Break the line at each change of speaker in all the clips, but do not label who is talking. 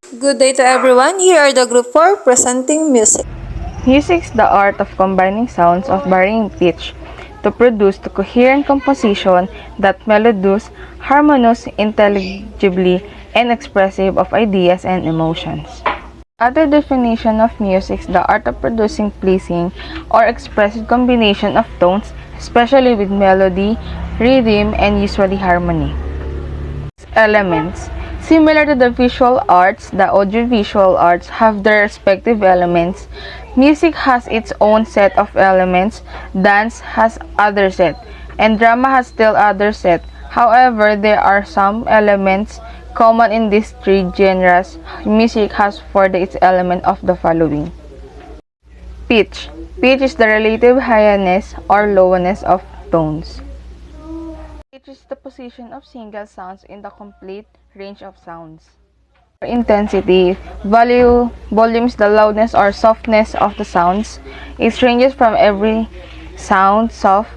Good day to everyone. Here are the group 4 presenting music.
Music is the art of combining sounds of varying pitch to produce the coherent composition that melodious, harmonious, intelligibly, and expressive of ideas and emotions. Other definition of music is the art of producing pleasing or expressive combination of tones, especially with melody, rhythm, and usually harmony. Elements. Similar to the visual arts, the audiovisual arts have their respective elements. Music has its own set of elements, dance has other set, and drama has still other set. However, there are some elements common in these three genres. Music has for its element of the following. Pitch. Pitch is the relative highness or lowness of tones. Pitch is the position of single sounds in the complete range of sounds. Intensity. Volume is the loudness or softness of the sounds. It ranges from every sound, soft,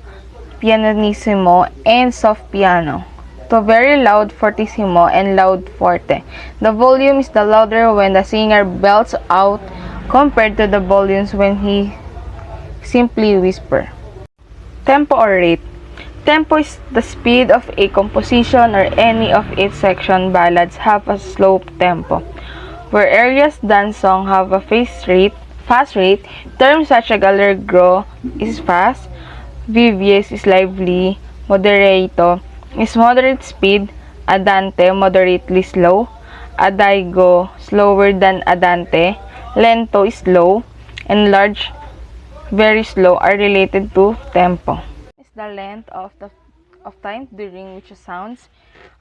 pianissimo, and soft piano, to very loud fortissimo and loud forte. The volume is the louder when the singer belts out compared to the volumes when he simply whisper. Tempo or rate. Tempo is the speed of a composition or any of its section. Ballads have a slow tempo, where areas dance song have a fast rate. Terms such as allegro is fast, vivace is lively, moderato is moderate speed, andante moderately slow, adagio slower than andante, lento is slow, and large very slow are related to tempo. The length of time during which sounds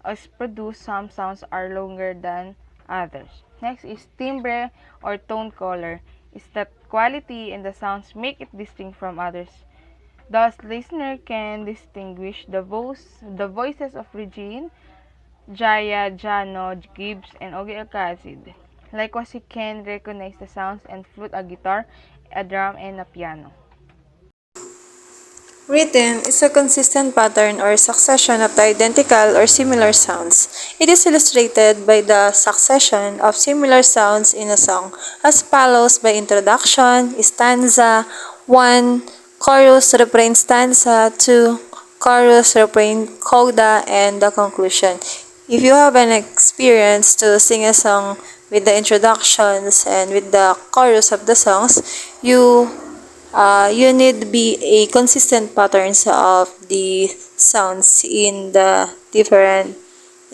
is produced. Some sounds are longer than others. Next is timbre or tone color. Is that quality in the sounds make it distinct from others. Thus, listener can distinguish the voices of Regine, Jaya, Jano, Gibbs, and Ogie Alcacid. Likewise, he can recognize the sounds and flute, a guitar, a drum, and a piano.
Rhythm is a consistent pattern or succession of the identical or similar sounds. It is illustrated by the succession of similar sounds in a song as follows by introduction, stanza, 1, chorus, refrain, stanza, 2, chorus, refrain, coda, and the conclusion. If you have an experience to sing a song with the introductions and with the chorus of the songs, you need be a consistent patterns of the sounds in the different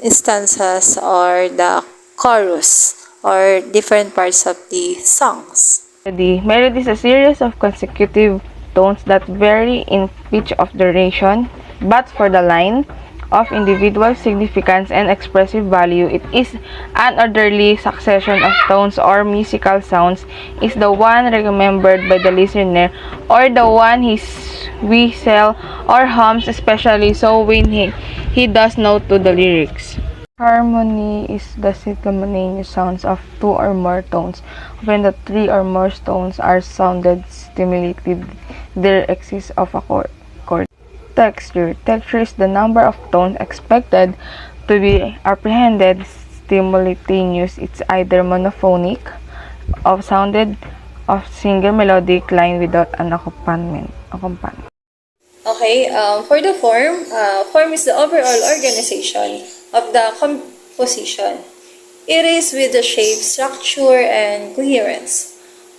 instances or the chorus or different parts of the songs.
Melody is a series of consecutive tones that vary in pitch of duration, but for the line of individual significance and expressive value, it is an orderly succession of tones or musical sounds is the one remembered by the listener or the one he whistles or hums, especially so when he does note to the lyrics. Harmony is the simultaneous sounds of two or more tones. When the three or more tones are sounded stimulated, there exists of a chord. Texture. Texture is the number of tones expected to be apprehended simultaneous. It's either monophonic, of sounded of single melodic line without an accompaniment.
Okay, for the form is the overall organization of the composition. It is with the shape, structure, and coherence.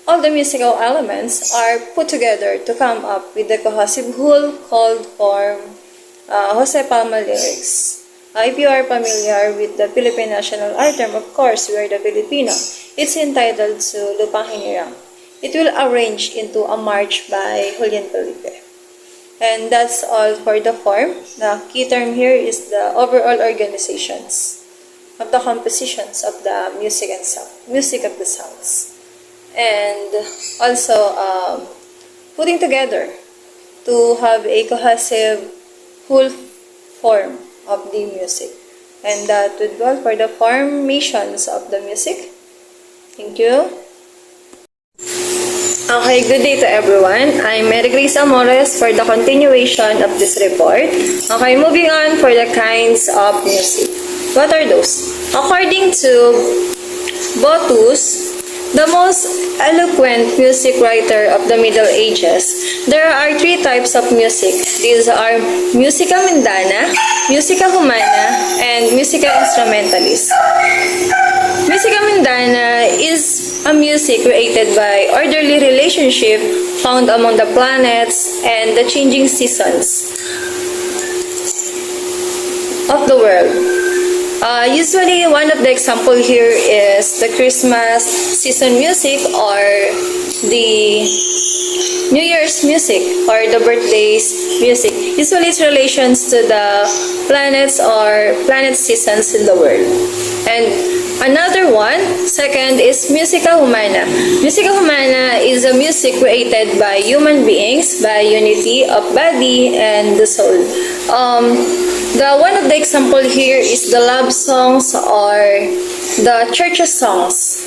All the musical elements are put together to come up with the cohesive whole called form. Jose Palma lyrics. If you are familiar with the Philippine national anthem, of course, we are the Filipino. It's entitled to Lupang Hinirang. It will arrange into a march by Julian Felipe. And that's all for the form. The key term here is the overall organizations of the compositions of the music and sound, music of the sounds. And also putting together to have a cohesive whole form of the music. And that would go for the formations of the music. Thank you. Okay, good day to everyone. I'm Mary Grace Amores for the continuation of this report. Okay, moving on for the kinds of music. What are those? According to Botus, the most eloquent music writer of the Middle Ages. There are three types of music. These are musica mundana, musica humana, and musica instrumentalis. Musica mundana is a music created by orderly relationship found among the planets and the changing seasons of the world. Usually, one of the example here is the Christmas season music or the New Year's music or the birthdays music. Usually, it's relations to the planets or planet seasons in the world. And another one, second, is Musica Humana. Musica Humana is a music created by human beings by unity of body and the soul. One of the example here is the love songs or the church songs,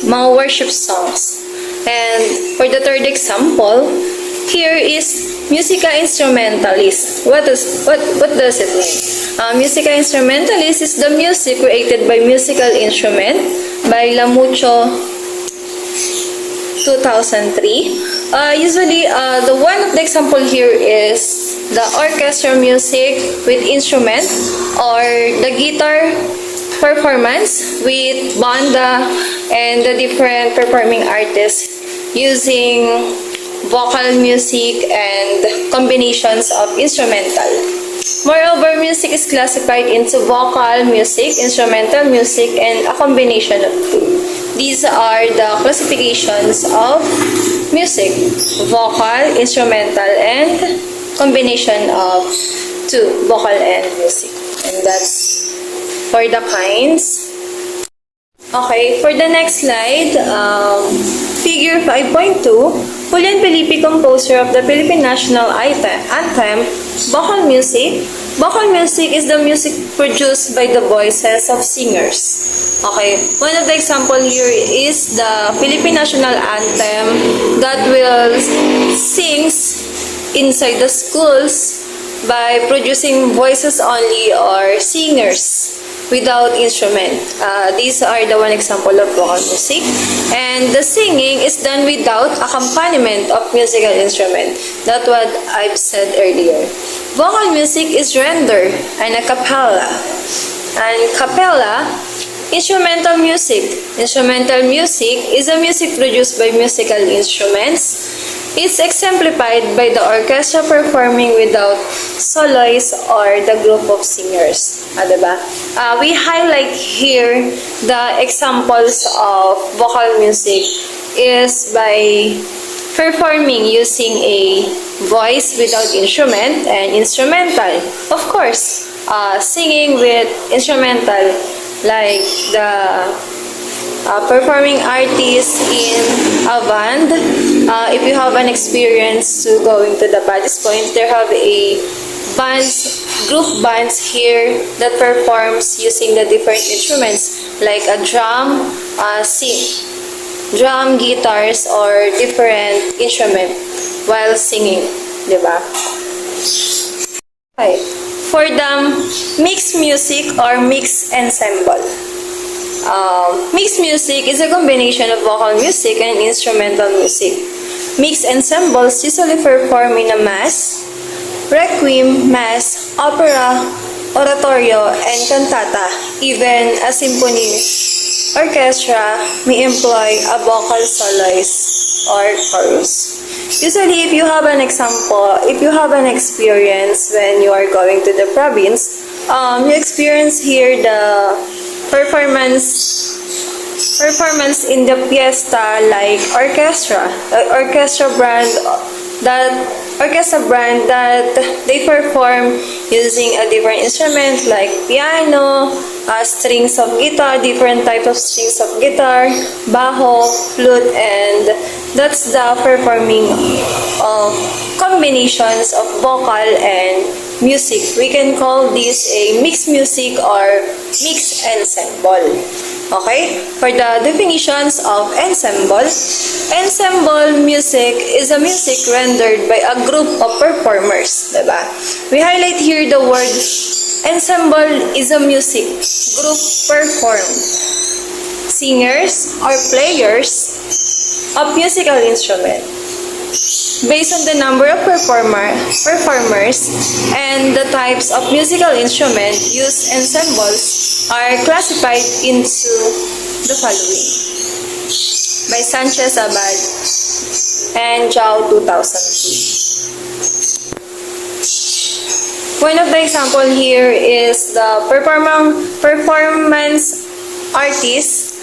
mga worship songs. And for the third example, here is Musica Instrumentalis. What does it mean? Musica Instrumentalis is the music created by musical instrument by Lamucho 2003. Usually, the one of the example here is the orchestra music with instrument or the guitar performance with banda and the different performing artists using vocal music and combinations of instrumental. Moreover, music is classified into vocal music, instrumental music, and a combination of two. These are the classifications of music: vocal, instrumental, and combination of two, vocal and music. And that's for the kinds. Okay, for the next slide, figure 5.2, Julian Felipe, composer of the Philippine National Anthem, vocal music. Vocal music is the music produced by the voices of singers. Okay, one of the example here is the Philippine National Anthem that will sings inside the schools by producing voices only or singers without instrument. These are the one example of vocal music. And the singing is done without accompaniment of musical instrument. That's what I've said earlier. Vocal music is rendered and a cappella. And cappella, instrumental music. Instrumental music is a music produced by musical instruments. It's exemplified by the orchestra performing without soloists or the group of singers. Diba? We highlight here the examples of vocal music is by performing using a voice without instrument and instrumental. Of course, singing with instrumental like the performing artists in a band. If you have an experience to going to the Paddy's Point, there have a group bands here that performs using the different instruments like a drum, drum, guitars, or different instrument while singing, diba? Okay. For the mixed music or mixed ensemble. Mixed music is a combination of vocal music and instrumental music. Mixed ensembles usually perform in a mass, requiem, mass, opera, oratorio, and cantata. Even a symphony orchestra may employ a vocal soloist or chorus. Usually, if you have an example, if you have an experience when you are going to the province, you experience here the performance in the fiesta like orchestra brand that they perform using a different instrument like piano, strings of guitar, different types of strings of guitar, bajo, flute, and that's the performing of combinations of vocal and music. We can call this a mixed music or mixed ensemble. Okay? For the definitions of ensemble music is a music rendered by a group of performers. Diba? We highlight here the word ensemble is a music group performed. singers, or players of musical instrument. Based on the number of performers and the types of musical instrument used, ensembles are classified into the following. By Sanchez Abad and Zhao 2002. One of the example here is the performance artist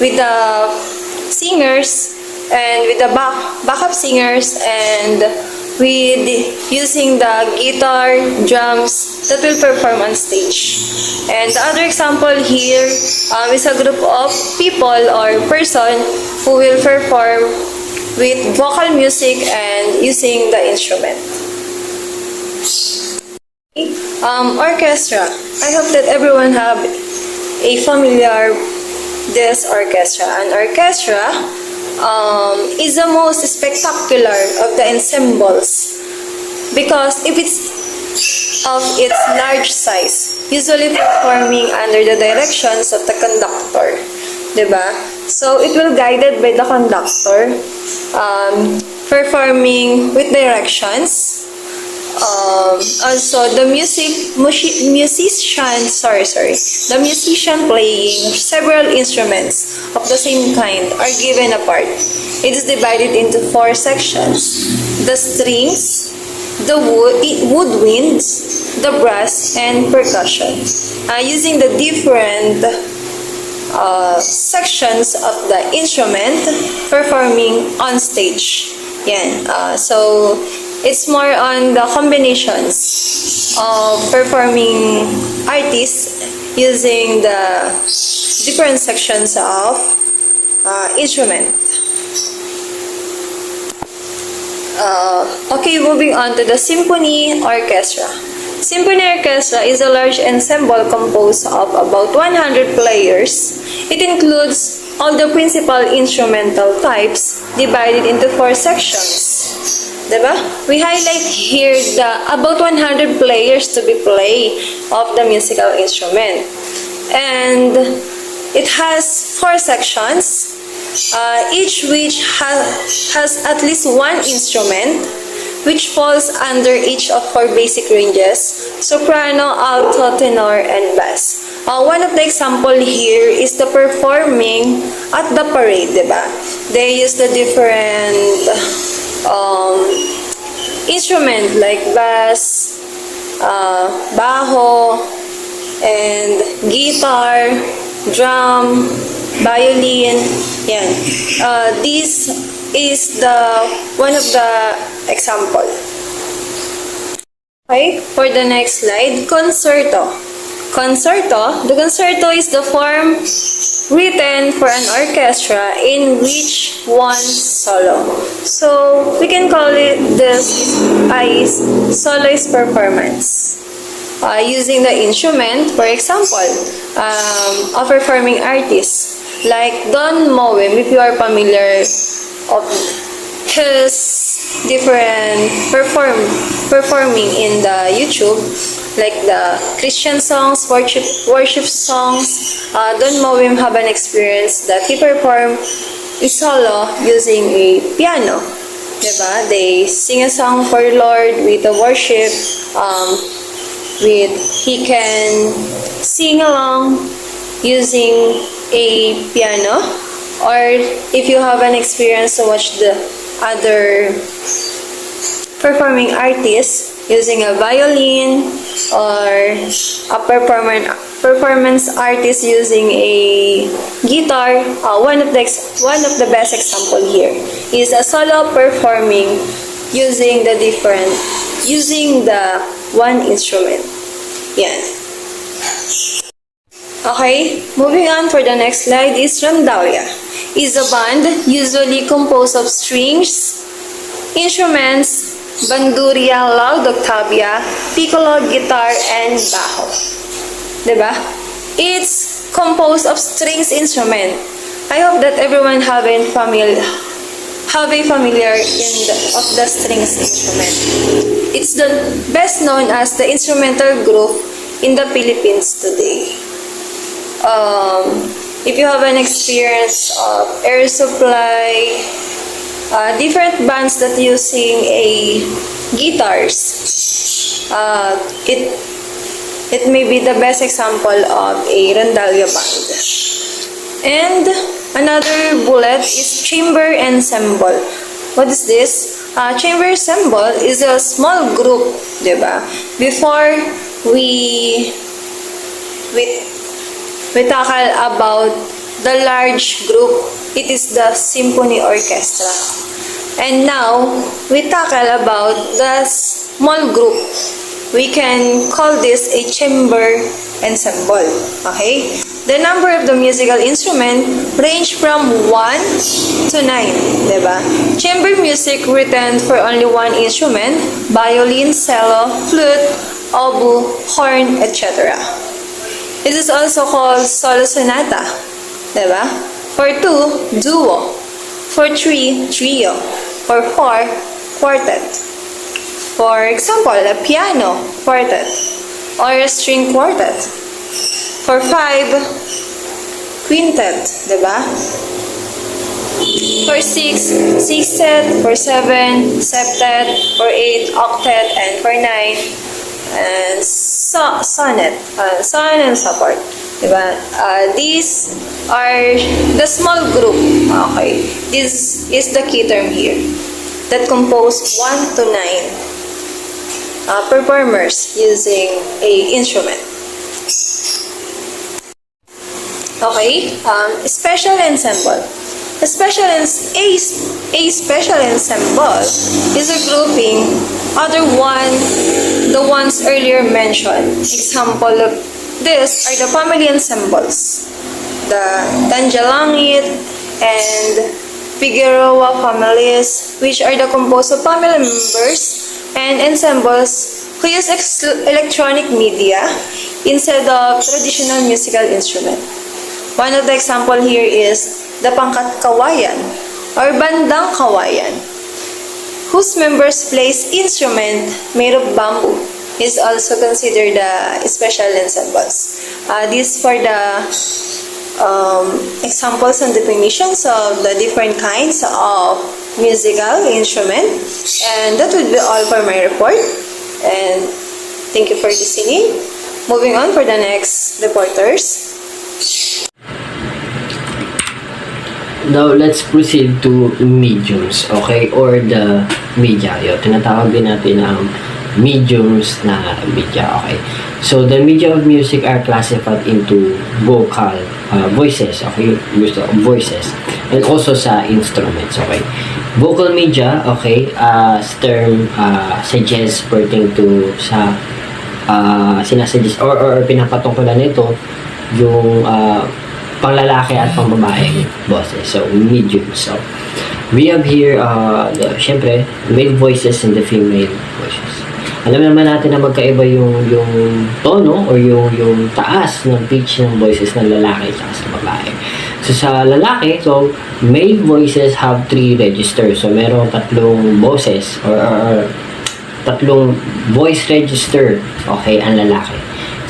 with the singers and with the backup singers and with using the guitar, drums that will perform on stage. And the other example here is a group of people or person who will perform with vocal music and using the instrument. Orchestra. I hope that everyone have a familiar this orchestra. An orchestra is the most spectacular of the ensembles because if it's of its large size, usually performing under the directions of the conductor, diba? So it will guided by the conductor, performing with directions. Also, the musician playing several instruments of the same kind are given a part. It is divided into 4 sections: the strings, the woodwinds, the brass, and percussion. Using the different sections of the instrument performing on stage. Yan. So it's more on the combinations of performing artists using the different sections of instrument. Okay, moving on to the symphony orchestra. Symphony orchestra is a large ensemble composed of about 100 players. It includes all the principal instrumental types divided into 4 sections. Diba? We highlight here the about 100 players to be play of the musical instrument. And it has 4 sections, each which has at least 1 instrument, which falls under each of 4 basic ranges: soprano, alto, tenor, and bass. One of the example here is the performing at the parade, diba? They use the different instrument like bass, bajo, and guitar, drum, violin. Yan. This is one of the example. Okay, for the next slide, concerto. The concerto is the form written for an orchestra in which one solo. So we can call it this as soloist performance. Using the instrument, for example, a performing artist like Don Moen, if you are familiar of his different performing in the YouTube, like the Christian songs, worship songs. Don Moen have an experience that he performed a solo using a piano. Diba? They sing a song for the Lord with the worship. He can sing along using a piano, or if you have an experience to watch the other performing artists using a violin, or a performance artist using a guitar. One of the best example here is a solo performing using the one instrument. Yan. Okay, moving on for the next slide is rondalla. Is a band usually composed of strings, instruments, bandurria, loud octavia, piccolo, guitar, and bajo. Diba? It's composed of strings instrument. I hope that everyone have a familiar of the strings instrument. It's the best known as the instrumental group in the Philippines today. if you have an experience of air supply, different bands that using a guitars, it may be the best example of a rondallia band. And another bullet is chamber ensemble. What is this? Chamber ensemble is a small group, diba? Before we tackle about the large group, it is the symphony orchestra. And now, we tackle about the small group. We can call this a chamber ensemble. Okay? The number of the musical instrument range from 1 to 9. Diba? Chamber music written for only one instrument, violin, cello, flute, oboe, horn, etc. It is also called solo sonata. Diba? For 2, duo. For 3, trio. For 4, quartet. For example, a piano quartet or a string quartet. For 5, quintet, diba? For 6, sextet. For 7, septet. For 8, octet. And for 9, and sonnet, so on and so forth. Diba? These are the small group. Okay. This is the key term here that compose 1 to 9 performers using a instrument. Okay. Special ensemble. A special ensemble is a grouping other the ones earlier mentioned. Example of this are the family ensembles, the Tanjalangit and Figueroa families, which are the composed of family members and ensembles who use electronic media instead of traditional musical instrument. One of the example here is the Pangkat Kawayan or Bandang Kawayan, whose members plays instrument made of bamboo, is also considered the special ensembles. These for the examples and definitions of the different kinds of musical instrument. And that would be all for my report. And thank you for listening. Moving on for the next reporters.
Now, let's proceed to mediums, okay? Or the media. Yun, tinatawag din natin ang mediums na media, okay? So, the media of music are classified into vocal voices, okay? Use of voices. And also sa instruments, okay? Vocal media, okay? As term suggests pertaining to sa sinasuggest or pinapatungkulan nito yung panglalaki at pangbabaeng boses. So, mediums. So, we have here, syempre, male voices and the female voices. Alam naman natin na magkaiba yung tono or yung taas ng pitch ng voices ng lalaki at sa babae. So, sa lalaki, so, male voices have 3 registers. So, meron 3 boses or 3 voice register, okay, ang lalaki.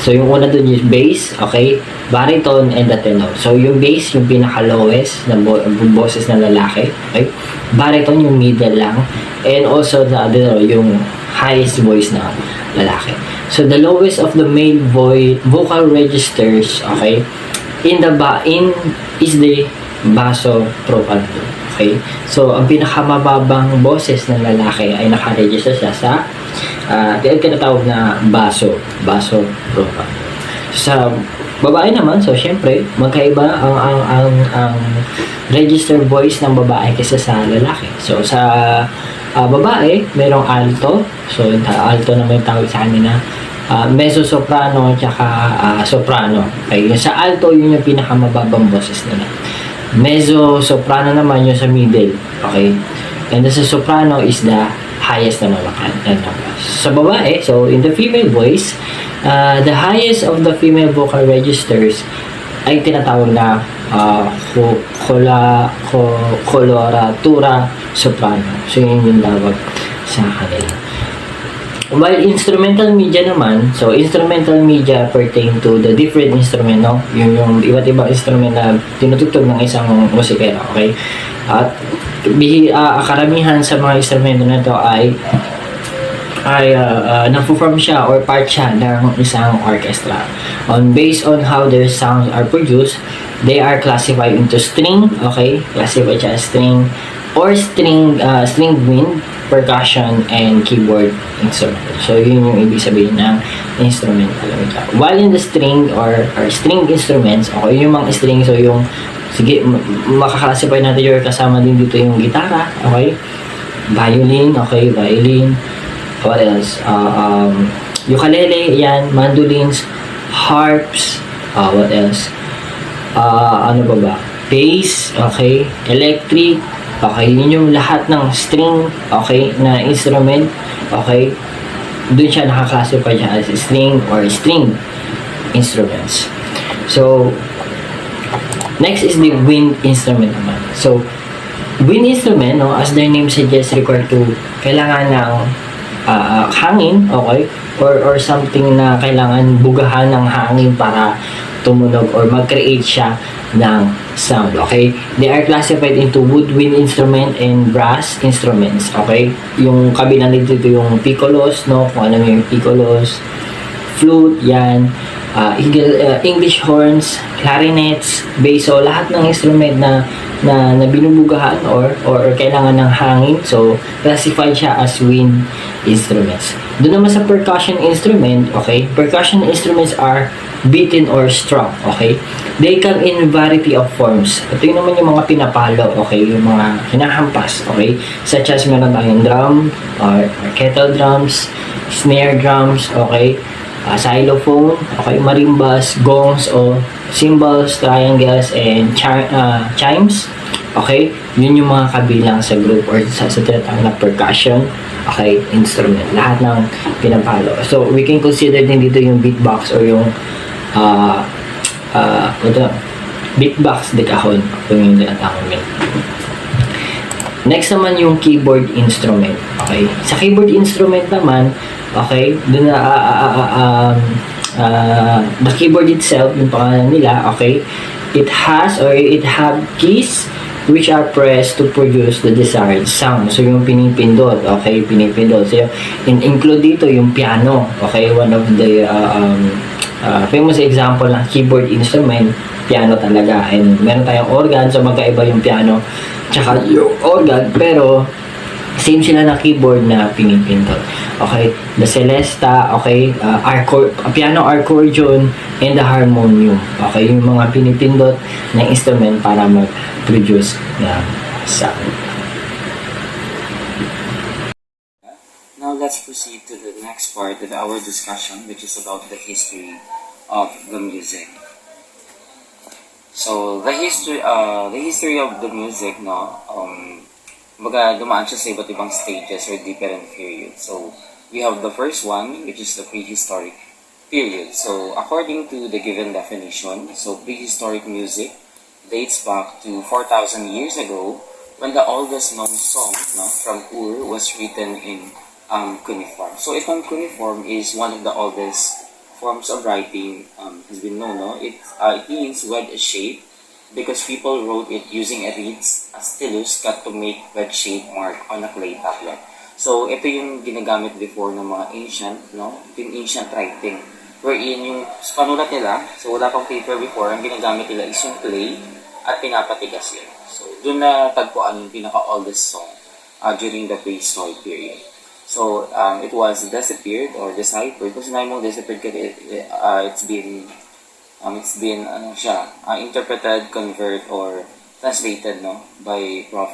So, yung una dun is bass, okay, baritone, and the tenor. So, yung bass, yung pinaka-lowest na boses ng lalaki, okay, baritone, yung middle lang, and also the other, yung highest voice na lalaki. So, the lowest of the male vocal registers, okay, is the basso profundo, okay. So, ang pinakamababang boses ng lalaki ay nakaregister siya sa tinatawag na basso profundo. Sa babae naman, so syempre magkaiba ang register voice ng babae kaysa sa lalaki. So sa babae, merong alto. So alto naman yung tawag sa kanina, mezzo soprano at soprano. Okay, sa alto yun yung pinakamababang boses nila. Mezzo soprano naman yung sa middle. Okay, and sa soprano is the highest na naman. Sa babae, so in the female voice, the highest of the female vocal registers ay tinatawag na coloratura soprano. So yun yung tawag sa kanila. While instrumental media naman, so instrumental media pertain to the different instrument, no? Yung iba't ibang instrument na tinutugtog ng isang musikero, okay? At karamihan sa mga instrumento na to ay na-perform siya or part siya ng isang orchestra. Based on how their sounds are produced, they are classified into string, okay? Classified siya as string or string wind, percussion, and keyboard instrument. So, yun yung ibig sabihin ng instrumental media. While in the string or string instruments, okay, yung mga string, so yung, sige, makaklasify natin yung kasama din dito yung gitara, okay? Violin, okay, violin. What else? Ukulele, yan, mandolins, harps, what else? Ano ba ba? Bass, okay, electric, okay, yun yung lahat ng string, okay, na instrument, okay, dun siya nakaklasify siya as string or string instruments. So, next is the wind instrument naman. So, wind instrument, no, as their name suggests, require to, kailangan ng hangin, okay, or something na kailangan bugahan ng hangin para tumunog or mag-create siya ng sound, okay? They are classified into woodwind instrument and brass instruments, okay? Yung kabilang dito yung piccolos, no? Kung ano yung piccolos, flute, yan, English horns, clarinets, bass, so lahat ng instrument na binubugahan or kailangan ng hangin, so classified siya as wind instruments. Doon naman sa percussion instrument, okay? Percussion instruments are beaten or struck, okay? They come in variety of forms. Ito yung naman yung mga pinapalo, okay? Yung mga hinahampas, okay? Such as meron tayong drum or kettle drums, snare drums, okay? Xylophone, okay? Marimbas, gongs, o cymbals, triangles, and chimes, okay? Yun yung mga kabilang sa group or sa tinatawag na percussion, okay, instrument. Lahat ng pinapalo. So, we can consider din dito yung beatbox or yung beatbox de cajon kung yung tinatawag nila. Next naman yung keyboard instrument, okay? Sa keyboard instrument naman, okay, dun the keyboard itself, yung pangalan nila, okay, it have keys which are pressed to produce the desired sound. So, yung pinipindot, okay, pinipindot. So, include dito yung piano, okay, one of the famous example ng keyboard instrument, piano talaga. And meron tayong organ, so magkaiba yung piano tsaka yung organ, pero same sila na keyboard na pinipindot. Okay, the celesta, okay, piano accordion, and the harmonium. Okay, yung mga pinipindot na instrument para mag-produce ng sound.
Now let's proceed to the next part of our discussion, which is about the history of the music. So the history of the music, no, dumaan siya sa iba't ibang stages or different periods. So we have the first one, which is the prehistoric period. So according to the given definition, so prehistoric music dates back to 4,000 years ago, when the oldest known song, no, from Ur was written in cuneiform. So itong cuneiform is one of the oldest forms of writing has been known. No? It means wedge shape because people wrote it using a reed, a stylus cut to make wedge-shaped mark on a clay tablet. So ito yung ginagamit before ng mga ancient, no? Yung ancient writing. Wherein yung panulat nila, so wala pang paper before, ang ginagamit nila is yung clay at pinapatigas yun. So doon na tagpuan yung pinaka-oldest song during the prehistoric period. So, it was deciphered or deciphered. Kung sinabi mo deciphered kasi, it's been interpreted, convert, or translated, no, by Prof.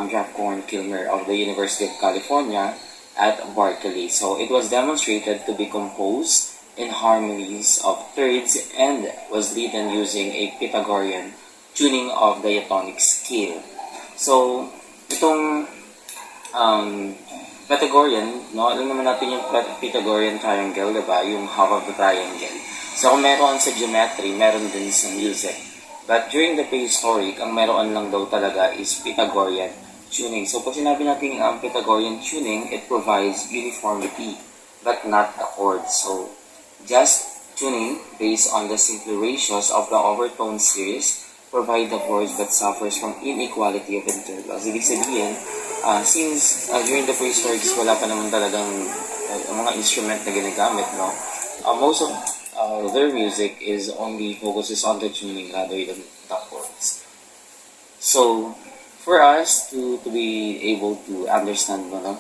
Jeff Kilmer of the University of California at Berkeley. So, it was demonstrated to be composed in harmonies of thirds and was written using a Pythagorean tuning of diatonic scale. So, itong Pythagorean, no? Alam naman natin yung Pythagorean triangle, diba? Yung half of the triangle. So, kung meron sa geometry, meron din sa music. But during the prehistoric, ang meron lang daw talaga is Pythagorean tuning. So, pag sinabi natin Pythagorean tuning, it provides uniformity, but not the chords. So, just tuning based on the simple ratios of the overtone series provide the chords that suffers from inequality of intervals. Ibig sabihin, since during the prehistorics wala pa naman talagang mga instrument na ginagamit, no? Most of their music is only focuses on the tuning rather than the chords. So, for us to be able to understand mo, no?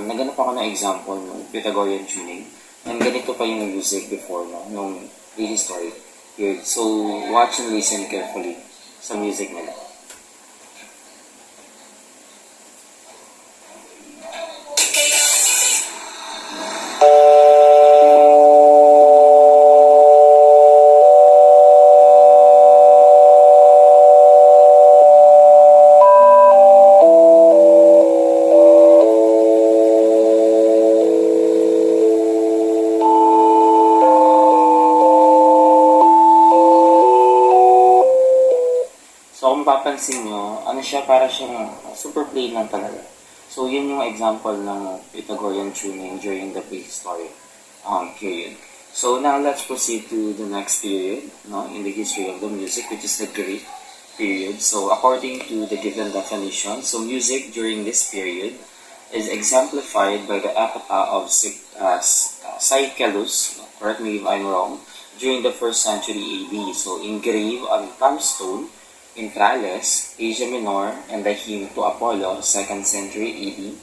Naganap ako ng example ng Pythagorean tuning. And ganito pa yung music before, no? Nung prehistoric period. So, watch and listen carefully sa music nila. So, kung papansin nyo, ano siya, para siyang super plain lang talaga. So, yun yung example ng Pythagorean tuning during the prehistoric period. So, now let's proceed to the next period, no, in the history of the music, which is the Greek period. So, according to the given definition, so music during this period is exemplified by the epitaph of Cycellus, correct me if I'm wrong, during the 1st century AD. So, engraved on tombstone in Tralles, Asia Minor, and the hymn to Apollo, 2nd century AD,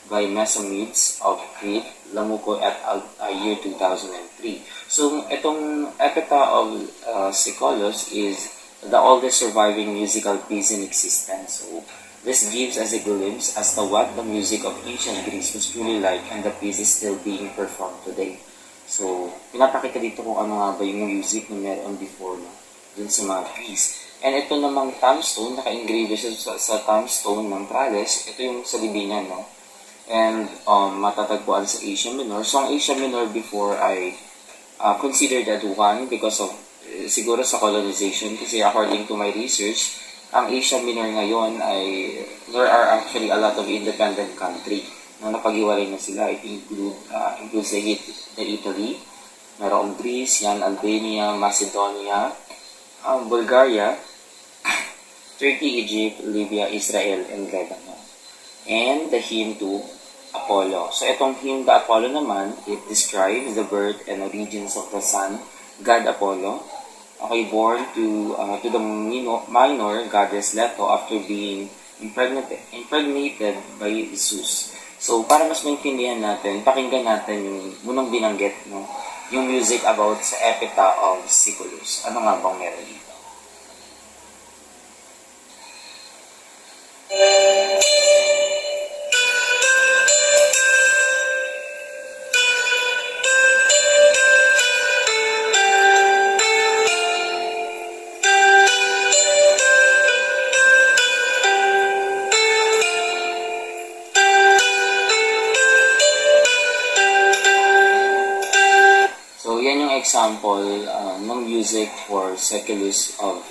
by Mesonides of Crete, Lamuco et al. Year 2003. So, itong epitaph of Cycellus is the oldest surviving musical piece in existence. So, this gives us a glimpse as to what the music of ancient Greece was truly like, and the piece is still being performed today. So, pinapakita dito kung ano nga ba yung music na meron before, no, dun sa mga piece. And ito namang tombstone, naka-engrave siya sa tombstone ng Tralles. Ito yung sa libingan, no? And matatagpuan sa Asia Minor. So, ang Asia Minor before ay considered that one because of, siguro sa colonization. Kasi according to my research, ang Asia Minor ngayon ay, there are actually a lot of independent country na napag-iwalay na sila. It includes the Italy, mayroong Greece, yan, Albania, Macedonia, Bulgaria, Turkey, Egypt, Libya, Israel, and Lebanon. And the hymn to Apollo. So, itong hymn to Apollo naman, it describes the birth and origins of the sun, God Apollo. Okay, born to the minor goddess Leto after being impregnated by Zeus. So, para mas maintindihan natin, pakinggan natin yung munang binanggit, no? Yung music about sa epitaph of Cycellus. Ano nga bang meron dito? Example ng music for Cycellus of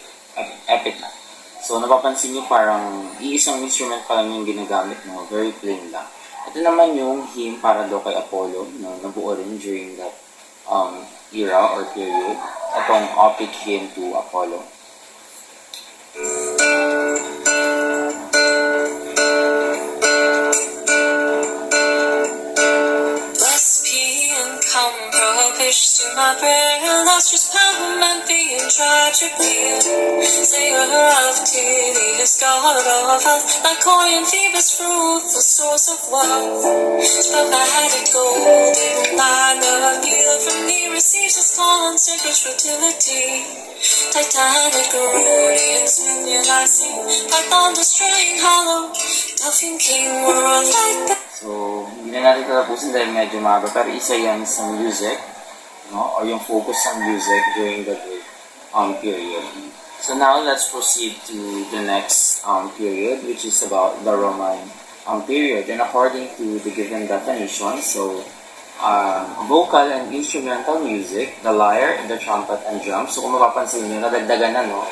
epitaph. So, napapansin nyo parang iisang instrument pa lang yung ginagamit, no? Very plain lang. Ito naman yung hymn para daw kay Apollo, no? Nabuo rin during that era or period. Itong Opic hymn to Apollo.
To my prayer, illustrious power and being tragic being. Sayer of Tydeus, god of health, like Orion, Phoebus, fruitful source of wealth. Spermatic golden line appeal from me receives his consecrated fertility. Titanic Herodians, minion I see, like thunder straying hollow, Delphian king world like that.
So, hindi na natin tatapusin dahil medyo mahaba, pero isa yan sa music, no, or yung focus ng music during the Greek period. So now let's proceed to the next period, which is about the Roman period. And according to the given definition, so vocal and instrumental music, the lyre, the trumpet, and drums. So kung mapapansin nyo, nadagdagan na, no?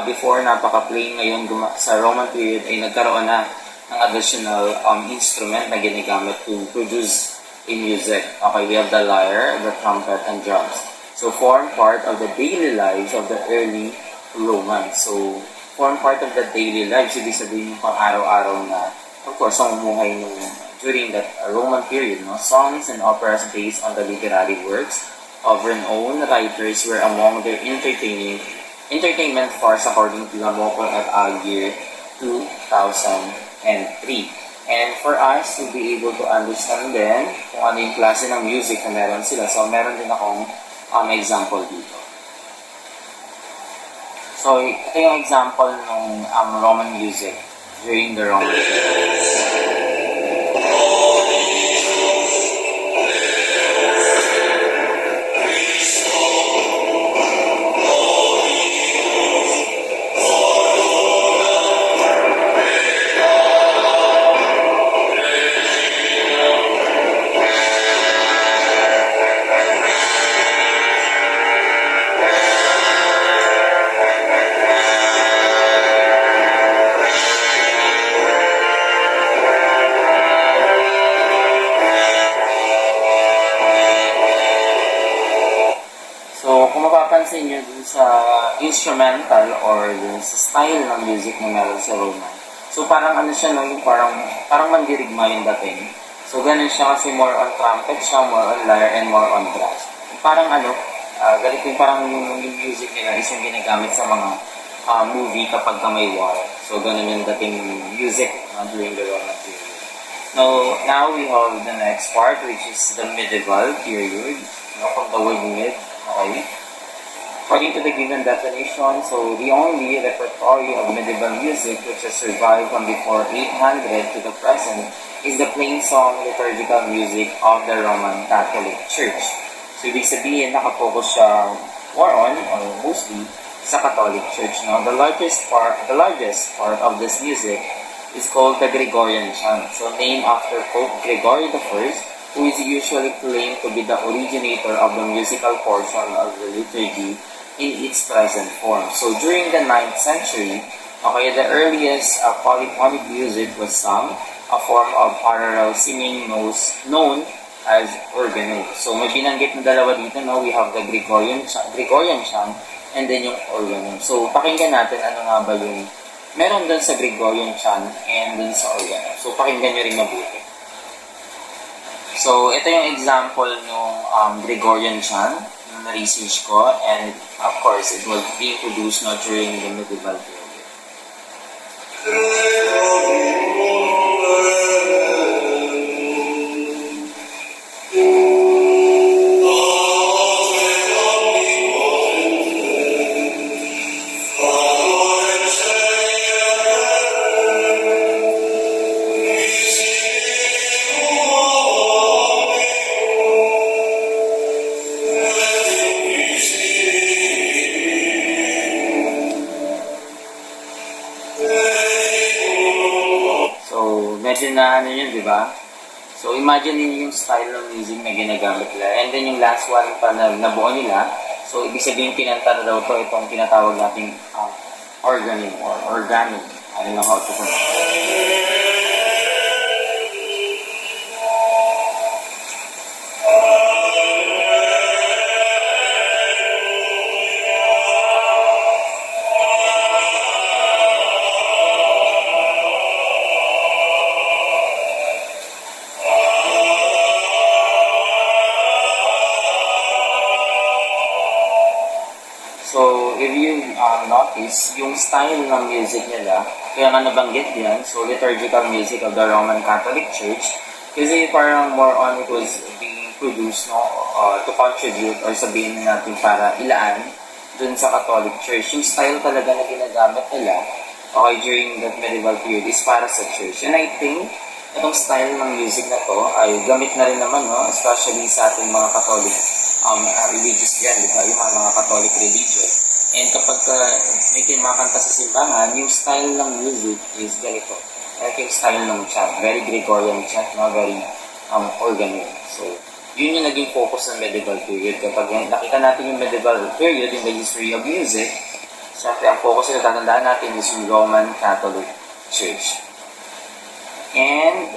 Before, napaka-plain, ngayon sa Roman period ay nagkaroon na ng additional instrument na ginagamit to produce a music. Okay, we have the lyre, the trumpet, and drums. So, form part of the daily lives of the early Romans. So, form part of the daily lives, ibig sabihin yung pang-araw-araw na, of course, mamumuhay nung during that Roman period. No? Songs and operas based on the literary works of renowned writers were among their entertainment farce according to Lamocon et al. Year 2003. And for us to be able to understand din kung ano yung klase ng music na meron sila. So, meron din akong example dito. So, ito yung example ng Roman music during the Roman period. Mapapansin nyo dun sa instrumental or dun sa style ng music na meron sa Roman. So parang ano siya, no? Yung parang mandirigma yung dating. So ganun siya kasi more on trumpet siya, more on lyre, and more on brass. Parang ganito yung parang yung music nila is yung ginagamit sa mga movie kapag ka may war. So ganun yung dating music during the Roman period. Now we have the next part, which is the medieval period. From the word mid, okay? According to the given definition, so the only repertory of medieval music which has survived from before 800 to the present is the plain song liturgical music of the Roman Catholic Church. So ibig sabihin, nakapokus siya more on, or mostly, sa Catholic Church. Now, the largest part of this music is called the Gregorian chant. So named after Pope Gregory I, who is usually claimed to be the originator of the musical portion of the liturgy in its present form. So during the 9th century, okay, the earliest polyphonic music was sung, a form of parallel singing known as organum. So may binanggit na dalawa dito, no? We have the Gregorian chant and then yung organum. So pakinggan natin ano nga ba yung meron dun sa Gregorian chant and dun sa organum. So pakinggan nyo rin mabuti. So ito yung example ng Gregorian chant na research ko, and of course it was being produced during the medieval period. Medyo na ano yun, di ba? So, imagine niyo yung style ng music na ginagamit nila. And then yung last one pa na nabuo nila. So, ibig sabihin kinanta na daw ito, itong tinatawag nating organum or organum. I don't know how to pronounce. So, if you notice, yung style ng music nila, kaya nga nabanggit yan, so liturgical music of the Roman Catholic Church, kasi parang more on it was being produced to contribute or sabihin natin para ilaan dun sa Catholic Church. Yung style talaga na ginagamit nila during that medieval period is para sa church. And I think, itong style ng music na to ay gamit na rin naman, especially sa ating mga Catholic religious yan, di ba? Yung mga Catholic religion. And kapag may kimakanta sa simbahan, yung style ng music is ganito. Like yung style ng chant. Very Gregorian chant, very organum. So, yun yung naging focus ng medieval period. Kapag nakita natin yung medieval period in the history of music, siyempre ang focus na tatandaan natin is yung Roman Catholic Church. And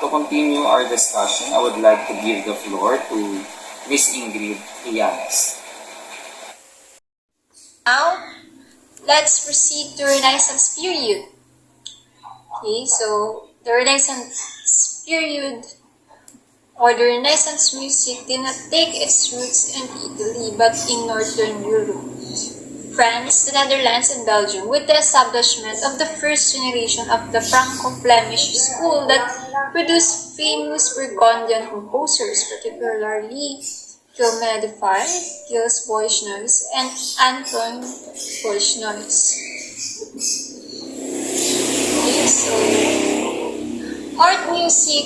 to continue our discussion, I would like to give the floor to Miss Ingrid Illanes.
Now, let's proceed to Renaissance period. Okay, so the Renaissance period or the Renaissance music did not take its roots in Italy but in Northern Europe, France, the Netherlands, and Belgium, with the establishment of the first generation of the Franco-Flemish school that produced famous Burgundian composers, particularly Guillaume de Fay, Gilles Boischnois, and Anton Boischnois. Okay, so art music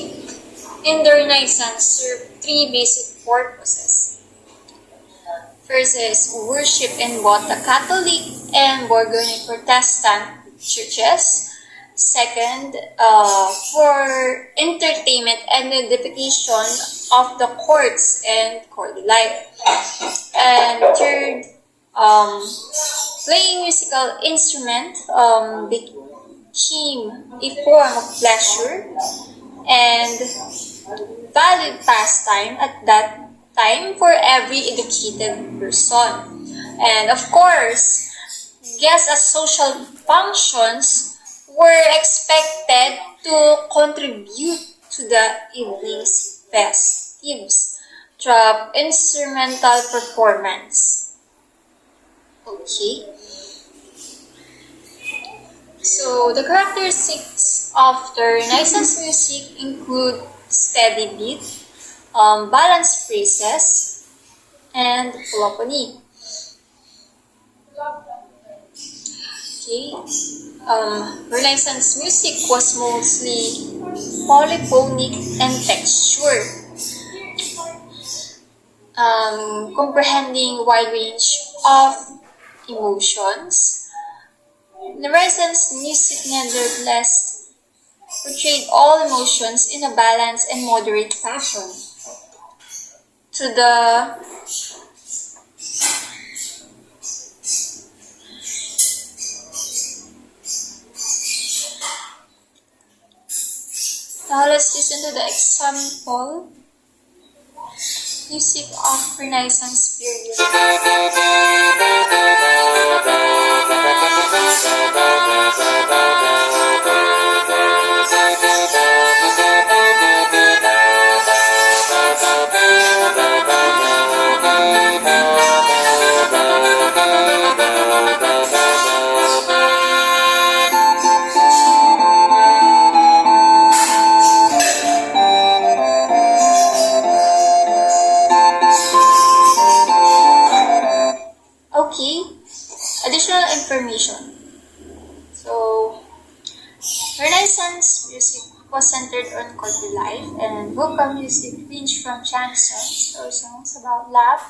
in the Renaissance served three basic purposes. First is worship in both the Catholic and Bourguignon Protestant churches. Second, for entertainment and edification of the courts and court life. And third, playing musical instrument became a form of pleasure and valued pastime at that time for every educated person. And of course, guests at social functions were expected to contribute to the evening's festives through instrumental performance. Okay. So the characteristics of the Renaissance music include steady beat, balanced phrases, and polyphony. Okay. Renaissance music was mostly polyphonic and textured, comprehending wide range of emotions. The Renaissance music nevertheless portrayed all emotions in a balanced and moderate fashion. Now let's listen to the example music of Renaissance period. Okay, additional information. So, Renaissance music was centered on court life, and vocal music ranged from chansons or songs about love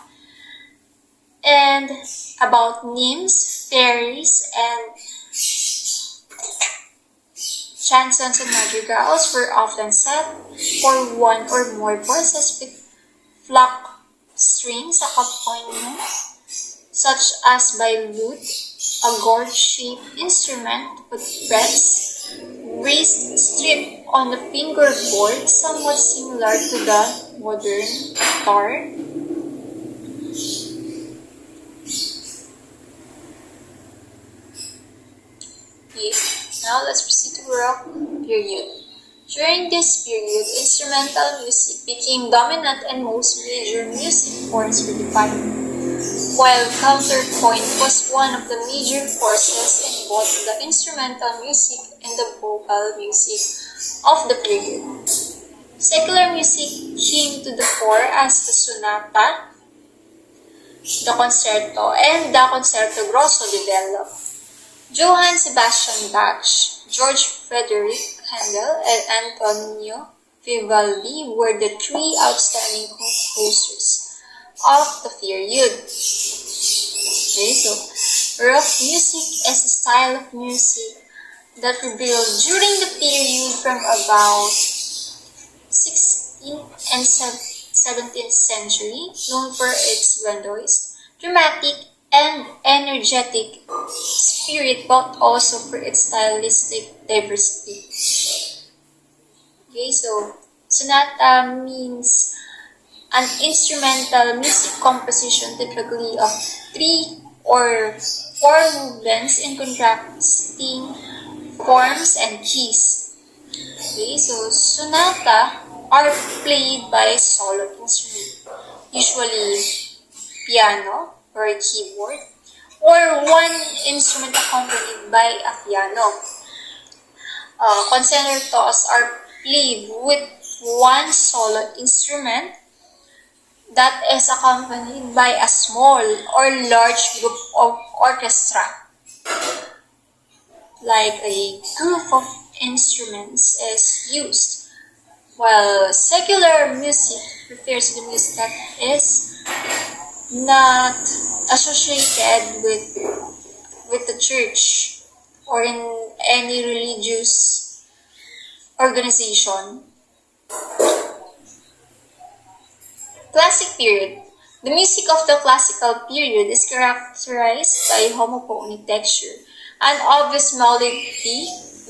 and about nymphs, fairies, and chansons and madrigals were often set for one or more voices with flock strings accompaniment, such as by lute, a gourd-shaped instrument with frets, raised strip on the fingerboard, somewhat similar to the modern guitar. Okay, now let's proceed to Baroque period. During this period, instrumental music became dominant and most major music forms were defined, while counterpoint was one of the major forces in both the instrumental music and the vocal music of the period. Secular music came to the fore as the sonata, the concerto, and the concerto grosso developed. Johann Sebastian Bach, George Frederick Handel, and Antonio Vivaldi were the three outstanding composers of the period. Okay, so Baroque music is a style of music that prevailed during the period from about 16th and 17th century, known for its grandiose, dramatic, and energetic spirit, but also for its stylistic diversity. Okay, so sonata means an instrumental music composition typically of 3 or 4 movements in contrasting forms and keys. Okay, so sonata are played by a solo instrument, usually piano or a keyboard, or one instrument accompanied by a piano. Concertos are played with one solo instrument that is accompanied by a small or large group of orchestra, like a group of instruments is used, while secular music refers to the music that is not associated with the church or in any religious organization. Classic period. The music of the classical period is characterized by homophonic texture and obvious melody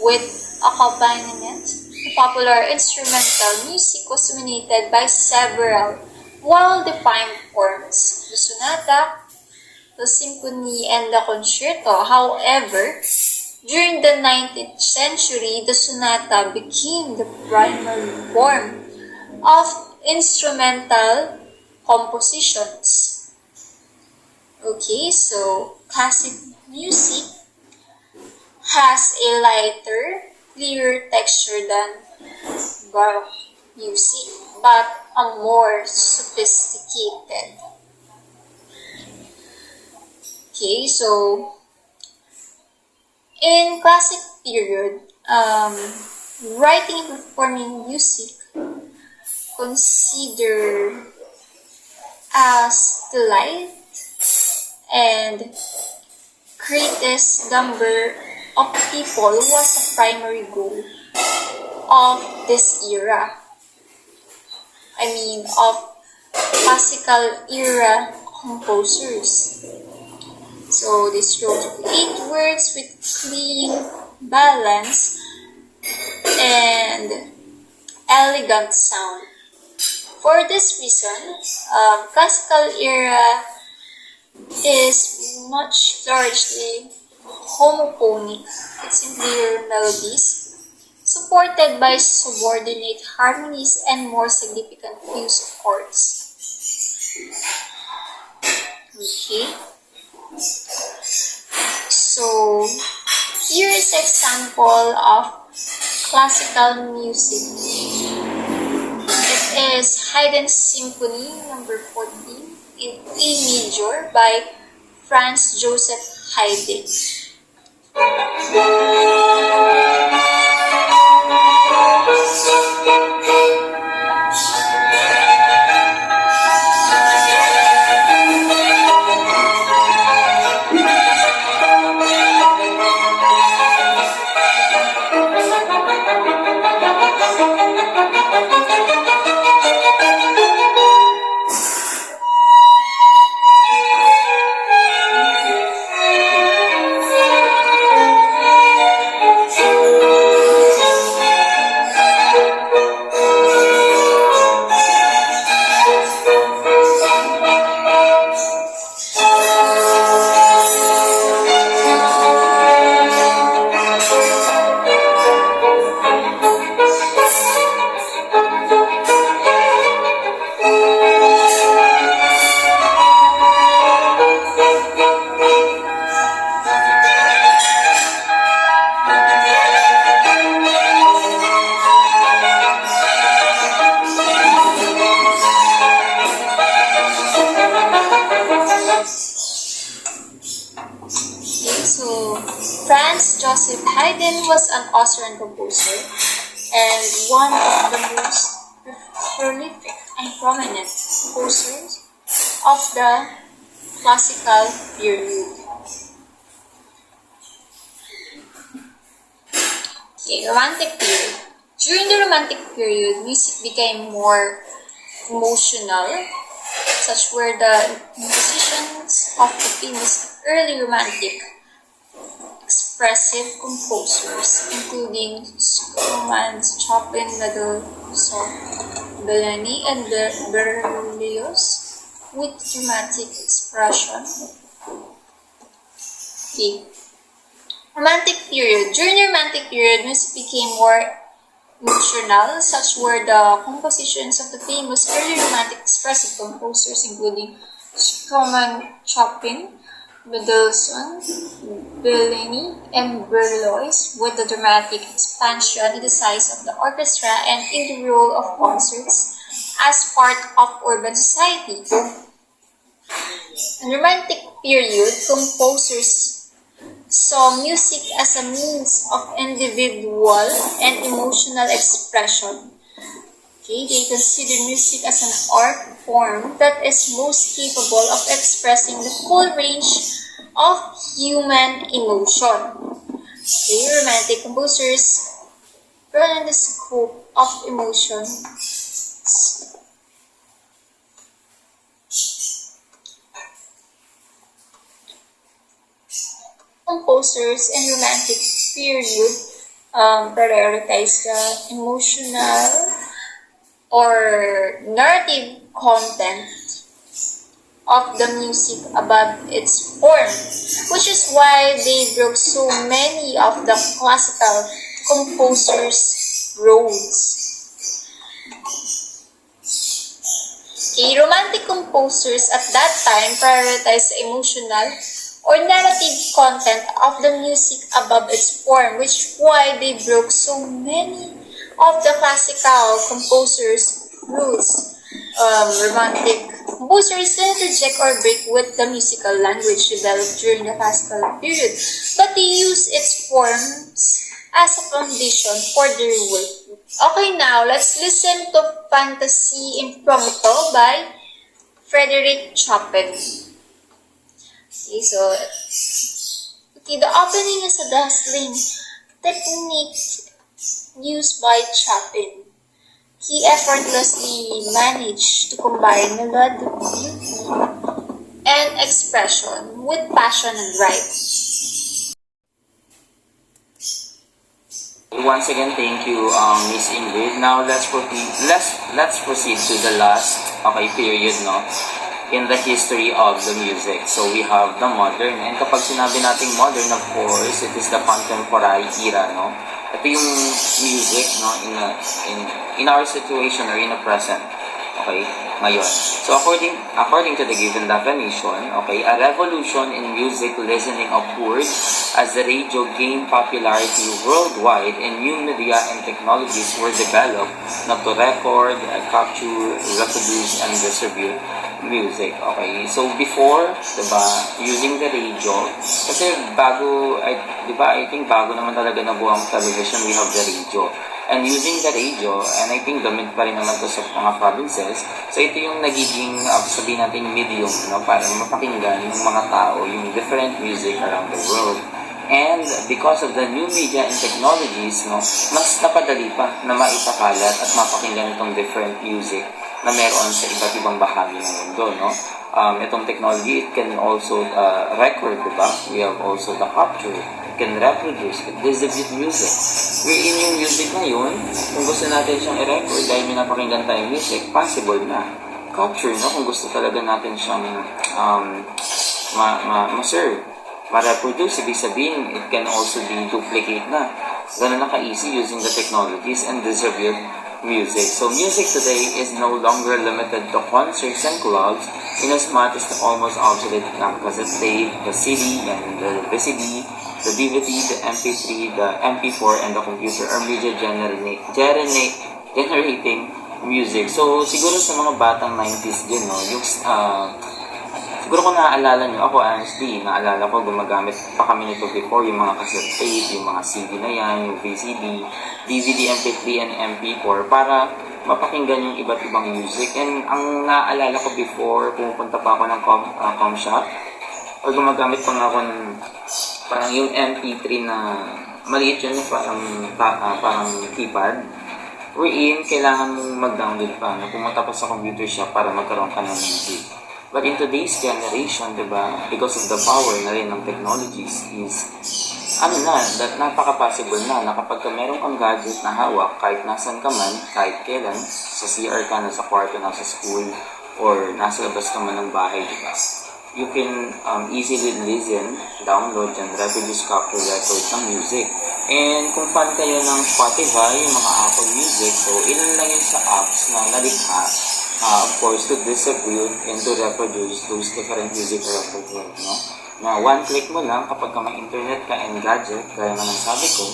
with accompaniment. The popular instrumental music was dominated by several well-defined forms: the sonata, the symphony, and the concerto. However, during the 19th century, the sonata became the primary form of instrumental compositions. Okay, so classic music has a lighter, clearer texture than Baroque music, but a more sophisticated. Okay, so in classic period, writing and performing music considered as the light and greatest number of people was a primary goal of this era. I mean, of classical era composers. So they wrote 8 words with clean balance and elegant sound. For this reason, classical era is much largely homophonic with simpler melodies, supported by subordinate harmonies and more significant use of chords. Okay. So, here is an example of classical music. It is Haydn Symphony number 14 in E major by Franz Joseph Haydn. Franz Joseph Haydn was an Austrian composer and one of the most prolific and prominent composers of the classical period. Okay, Romantic period. During the Romantic period, music became more emotional. Such were the compositions of the famous early Romantic expressive composers, including Schumann, Chopin, Mendelssohn, Bellini, and Berlioz, with dramatic expression. Okay. Romantic period. During the Romantic period, music became more emotional. Such were the compositions of the famous early Romantic expressive composers, including Schumann, Chopin, Mendelssohn, Bellini, and Berlioz, with the dramatic expansion in the size of the orchestra and in the role of concerts as part of urban society. In the Romantic period, composers saw music as a means of individual and emotional expression. Okay, they consider music as an art form that is most capable of expressing the full range of human emotion. Okay, romantic composers broaden the scope of emotion. Composers in romantic period prioritize the emotional or narrative content of the music above its form, which is why they broke so many of the classical composers' roles. Okay, romantic composers at that time prioritized the emotional or narrative content of the music above its form, which is why they broke so many of the classical composers' rules. Romantic composers didn't reject or break with the musical language developed during the classical period, but they used its forms as a foundation for their work. Okay, now let's listen to Fantasy Impromptu by Frédéric Chopin. Okay, the opening is a dazzling technique used by Chopin. He effortlessly managed to combine melodic beauty and expression with passion and drive.
Once again, thank you, Miss Ingrid. Now let's proceed to the last period, no, in the history of the music. So we have the modern, and kapag sinabi nating modern, of course, it is the contemporary era, no. Ito yung music, no, in our situation or in the present. Okay, ngayon. So according to the given definition, okay, a revolution in music listening occurred as the radio gained popularity worldwide and new media and technologies were developed not to record, capture, reproduce, and distribute music. Okay, so before, diba, using the radio, kasi I think bago naman talaga nabuo ang television, we have the radio. And using the radio, and I think gamit pa rin naman to sa mga provinces, so ito yung nagiging, sabihin natin, medium, no, para mapakinggan ng mga tao yung different music around the world. And because of the new media and technologies, no, mas napadali pa na maipakalat at mapakinggan itong different music na meron sa iba't ibang bahagi ng mundo, no? Itong technology, it can also record, diba? We have also the capture. It can reproduce, it distribute music. Wherein yung music ngayon, kung gusto natin siyang i-record dahil may napakinggan tayong music, possible na. Capture, no? Kung gusto talaga natin siyang ma-serve, ma-reproduce, ibig sabihin, it can also be duplicate na. Ganun na ka-easy using the technologies and distribute music. So music today is no longer limited to concerts and clubs, in as much as the almost obsolete cassette tape, the CD and the VCD, the DVD, the MP3, the MP4, and the computer are media generating music. So siguro sa mga batang 90s din, no, yung siguro kung naaalala nyo, ako honestly, naalala ko gumagamit pa kami nito before, yung mga cassette tape, yung mga CD na yan, yung VCD, DVD, MP3, and MP4 para mapakinggan yung iba't ibang music. And ang naaalala ko before, pumupunta pa ako ng com shop, or gumagamit pa nga ako ng parang yung MP3 na maliit yun, parang keypad, wherein kailangan mong mag-download pa, na pumunta pa sa computer shop para magkaroon ka ng music. But in today's generation, diba, because of the power na rin ng technologies, is napaka-possible na kapag meron kang gadget na hawak, kahit nasan ka man, kahit kailan, sa CR ka, nasa kwarto, nasa school, or nasa labas ka man ng bahay, diba? You can easily listen, download, and reproduce capture records ng music. And kung fan kayo ng Spotify, yung mga Apple Music, so ilan lang yun sa apps na nalikha, of course, to distribute and to reproduce those different music repertoire, no? Na one click mo lang kapag ka may internet ka and gadget, gaya nga ng sabi ko,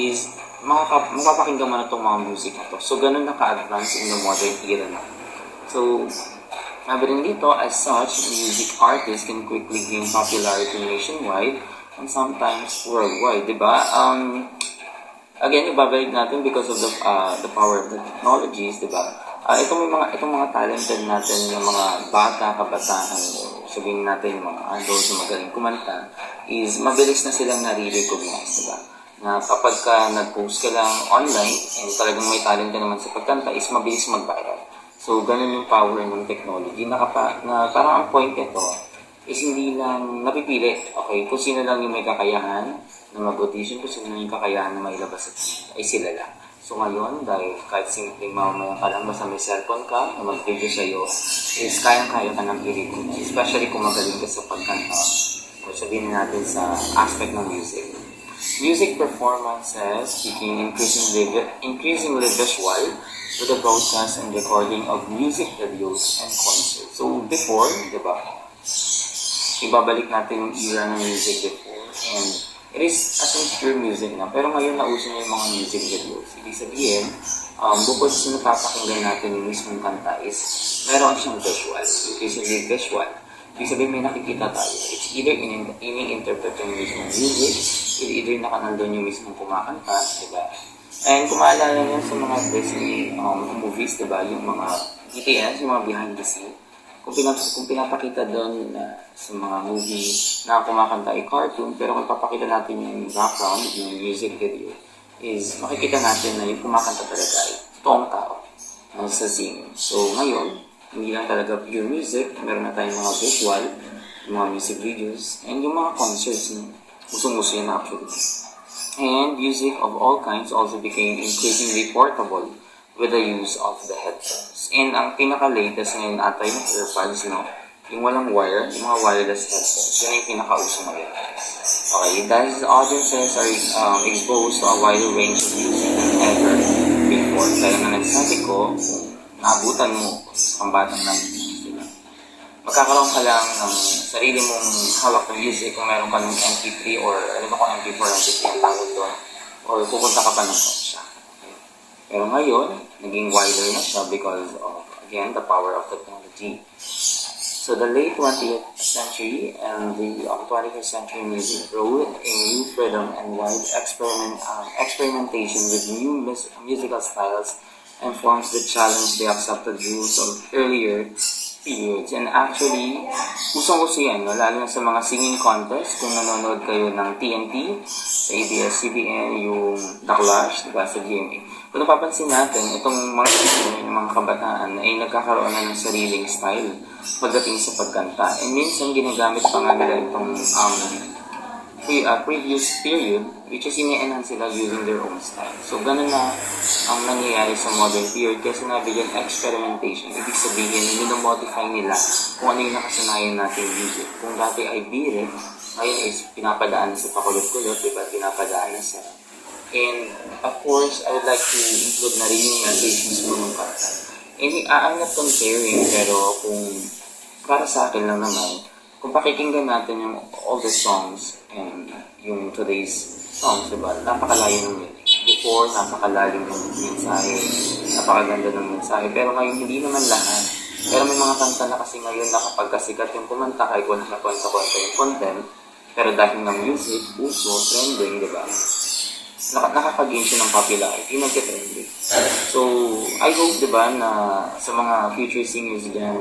is mapapakinggan mo na itong mga music na to. So, ganun na ka-advance in the modern era na. So, sabi rin dito, as such, music artists can quickly gain popularity nationwide and sometimes worldwide, di ba? Again, ibabalik natin because of the power of the technologies, di ba? Itong mga talented natin, yung mga bata, kabataan, sabihin natin yung mga adults na magaling kumanta, is mabilis na silang nare-recognize, di ba? Na kapag ka nag-post ka lang online and talagang may talent ka naman sa pagkanta, is mabilis mag-viral. So, ganun yung power ng technology na parang ang point ito is hindi lang napipili, okay, kung sino lang yung may kakayahan na mag-audition, kung sino lang yung kakayahan na mailabas at ay sila lang. So, ngayon, dahil kahit simpleng mamamayan ka lang, basta may cellphone ka na mag-video sa'yo, is kayang-kaya ka ng i-recognize, especially kung magaling ka sa pagkanta o sabihin natin sa aspect ng music. Music performances became increasingly visual with the broadcast and recording of music videos and concerts. So, before, di ba, ibabalik natin yung era ng music before, and it is as in pure music na, pero ngayon nauso na yung mga music videos. Ibig sabihin, bukod sa napapakinggan natin yung mismong kanta is, meron siyang visual, increasingly visual. Ibig sabihin, may nakikita tayo. It's either ini-interpret yung mismong music, either nakanandun yung mismong kumakanta, diba? And kung maalala nyo sa mga Disney movies, diba, yung mga BTS, yung mga behind the scene, kung pinapakita doon sa mga movie na kumakanta ay cartoon, pero kung papakita natin yung background, yung music video, is makikita natin na yung kumakanta talaga ay toong tao sa singing. So ngayon, hindi lang talaga pure music, meron na tayong mga visual, yung mga music videos, and yung mga concerts na usong-uso yun actually. And music of all kinds also became increasingly portable with the use of the headphones. And ang pinaka-latest ngayon ata yung earpods, no? Yung walang wire, yung mga wireless headphones, yun yung pinaka-uso ngayon. Okay, thus audiences are exposed to a wider range of music than ever before. Kaya nga nagsabi ko, naabutan mo sa pambatang ng sila. Magkakaroon ka lang ng sarili mong hawak ng music kung meron ka ng MP3 or ano ba kung MP4, MP3 ang tawag doon, or pupunta ka pa ng konsya. Okay. Pero ngayon, naging wider na siya because of, again, the power of technology. So the late 20th century and the 21st century music brought a new freedom and wide experimentation with new musical styles and forms that challenge the accepted rules of earlier periods. And actually, usong-uso yan, no? Lalo na sa mga singing contest, kung nanonood kayo ng TNT, sa ABS-CBN, yung The Clash, diba, sa GMA. Kung napapansin natin, itong mga kabataan ay nagkakaroon na ng sariling style pagdating sa pagkanta. And minsan, ginagamit pa nga nila itong previous period, which is ini-enhance sila using their own style. So, ganun na ang nangyayari sa modern period kasi nabigyan experimentation. Ibig sabihin, minomodify nila kung ano yung nakasanayan natin music. Kung dati ay birit, ngayon is pinapadaan sa pakulot-kulot, diba? Pinapadaan na sa... And, of course, I would like to include na rin yung message mismo ng kanta. And I'm not comparing, pero kung para sa akin lang naman, kung pakikinggan natin yung all the songs and yung today's songs, diba? Napakalayo ng lyrics. Before, napakalalim ng mensahe, napakaganda ng mensahe. Pero ngayon, hindi naman lahat. Pero may mga kanta na kasi ngayon na kapag kasikat yung kumanta, kahit wala na kwenta-kwenta yung content, pero dahil ng music, uso, trending, diba? Nakakagain siya ng popularity, nagka-trending. So, I hope, diba, na sa mga future singers dyan,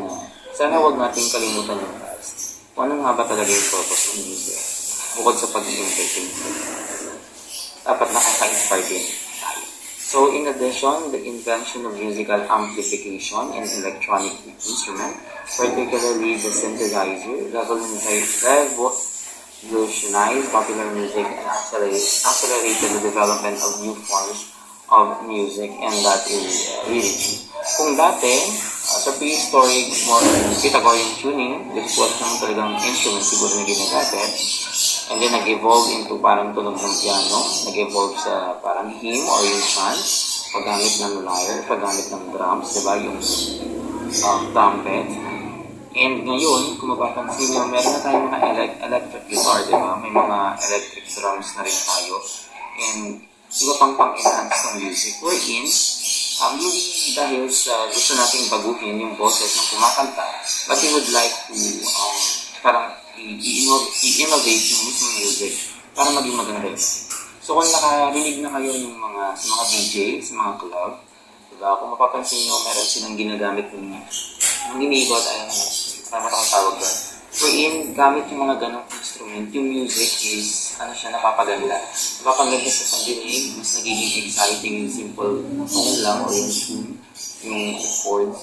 sana huwag natin kalimutan yung past. Kung ano nga ba talaga yung purpose ng music? Bukod sa pag-entertain. Dapat nakaka-inspire din tayo. So, in addition, the invention of musical amplification and electronic revolutionized popular music and accelerated the development of new forms of music, and that is really key. Kung dati, sa prehistoric, more Pythagorean tuning, which is what naman talagang instrument siguro na ginagamit, and then nag-evolve into parang tunog ng piano, nag-evolve sa parang hymn or yung chant, paggamit ng lyre, paggamit ng drums, di ba, yung trumpet. And ngayon, kung mapapansin nyo, meron na tayong mga electric guitar, di ba? May mga electric drums na rin tayo. And iba pang pang-enhance ng music. Wherein, hindi dahil sa gusto nating baguhin yung boses ng kumakanta, but we would like to parang i-innovate yung mismong music para maging maganda. So kung nakarinig na kayo ng sa mga DJ, sa mga club, diba? Kung mapapansin nyo, meron silang ginagamit ng iniikot, parang akong tawag doon. Wherein, gamit yung mga ganong instrument, yung music is, napapaganda. Napapaganda sa pandinig, mas nagiging exciting yung simple tone lang or yung tune, yung chords,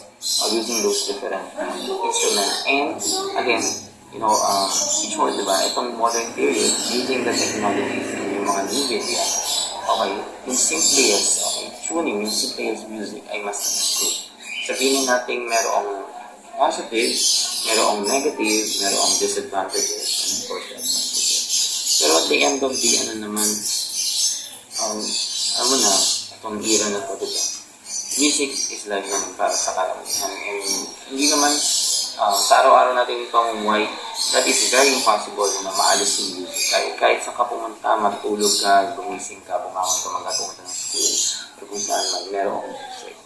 using those different instruments. And, again, each word, diba, itong modern period, using the technologies and yung mga new media, okay, yung simplest, tuning, yung simplest music ay mas good. Sabihin natin merong positive, merong negative, merong disadvantages, and of course, advantages. Pero at the end of the, itong era na to, diba? Music is life naman para sa karamihan. And hindi naman, sa araw-araw natin pamumuhay, that is very impossible na maalis yung music. Kahit saan ka pumunta, matulog ka, gumising ka, bumangon ka, magkapunta ng school, or kung saan man, merong music.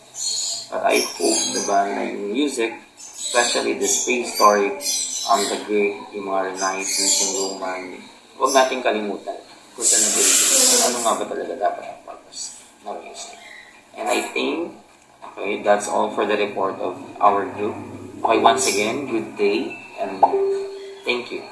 But I hope, diba, na yung music, especially this prehistoric, the Greek, yung mga Renaissance, yung Roman, huwag natin kalimutan kung saan nag-iigit. Ano nga ba talaga dapat ang purpose ng music? And I think, okay, that's all for the report of our group. Okay, once again, good day, and thank you.